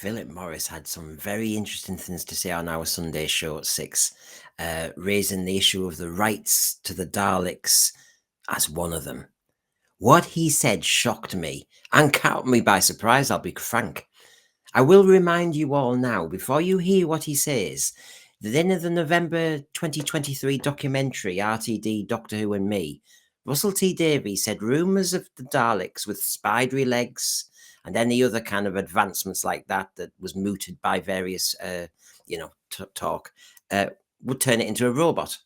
Philip Morris had some very interesting things to say on our Sunday show at 6, raising the issue of the rights to the Daleks as one of them. What he said shocked me and caught me by surprise, I'll be frank. I will remind you all now, before you hear what he says, that in the November 2023 documentary, RTD, Doctor Who and Me, Russell T Davies said rumours of the Daleks with spidery legs and any other kind of advancements like that was mooted by various, talk, would turn it into a robot.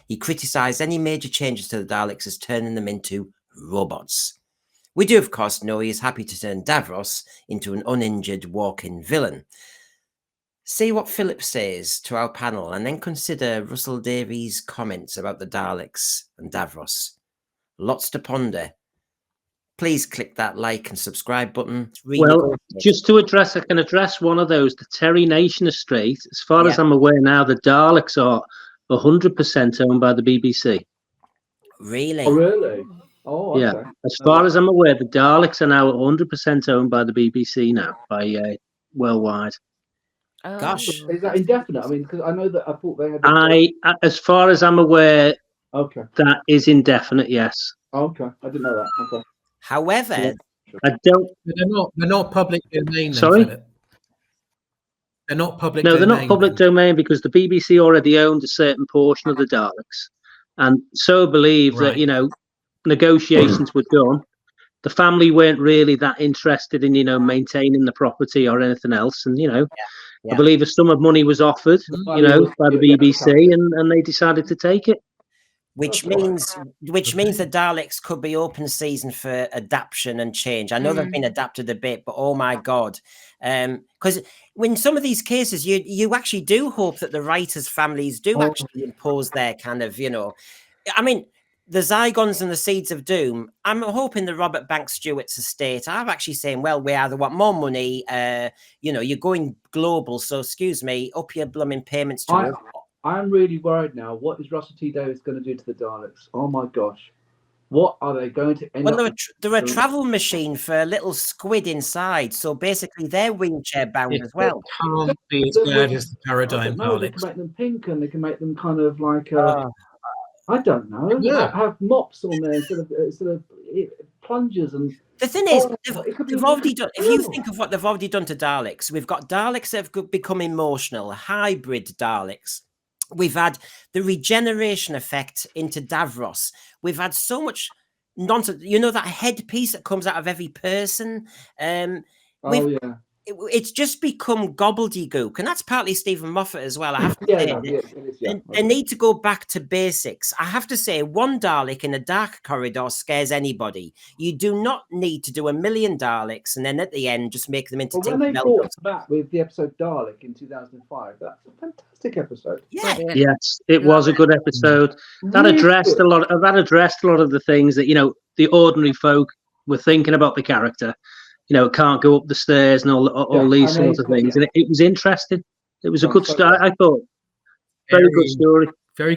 He criticised any major changes to the Daleks as turning them into robots. We do, of course, know he is happy to turn Davros into an uninjured walk-in villain. See what Philip says to our panel and then consider Russell Davies' comments about the Daleks and Davros. Lots to ponder. Please click that like and subscribe button. Well, just to address, I can address one of those, the Terry Nation estate. As far as I'm aware now, the Daleks are 100% owned by the BBC. Really? Oh, really? Oh, okay. Yeah. As far as I'm aware, the Daleks are now 100% owned by the BBC now, by worldwide. Gosh. Is that indefinite? I mean, because I know that I thought they had... As far as I'm aware, okay, that is indefinite, yes. Okay, I didn't know that. Okay. However... I don't... They're not public domain. Sorry? Philip. They're not public domain. No, they're not public domain because the BBC already owned a certain portion of the Daleks. And so believe that, negotiations were done. The family weren't really that interested in, maintaining the property or anything else. And, I believe a sum of money was offered, by the BBC, and they decided to take it. Which means the Daleks could be open season for adaptation and change. I know they've been adapted a bit, but oh my God. Because when some of these cases, you actually do hope that the writers' families do actually impose their kind of, I mean, the Zygons and the Seeds of Doom, I'm hoping the Robert Banks Stewart's estate are actually saying, well, we either want more money, you're going global, so excuse me, up your blooming payments to us. I'm really worried now. What is Russell T Davies going to do to the Daleks? Oh my gosh. What are they going to end up... they're a travel machine for a little squid inside, so basically they're wheelchair bound as well. It can't be as bad as the Paradigm Daleks. They can make them pink and they can make them kind of like... I don't know. Yeah. Have mops on there instead of plungers and... The thing is, they've already done. If you think of what they've already done to Daleks, we've got Daleks that have become emotional, hybrid Daleks. We've had the regeneration effect into Davros. We've had so much nonsense. That headpiece that comes out of every person. It's just become gobbledygook, and that's partly Stephen Moffat as well. I have to say, they need to go back to basics. I have to say, one Dalek in a dark corridor scares anybody. You do not need to do a million Daleks and then at the end just make them into. Well, when they brought that with the episode Dalek in 2005, that's a fantastic episode. Yeah. Yes, it was a good episode. That addressed a lot. That addressed a lot of the things that the ordinary folk were thinking about the character. It can't go up the stairs and all these sorts of things. And it was interesting. It was a good start, I thought. Very good story. Very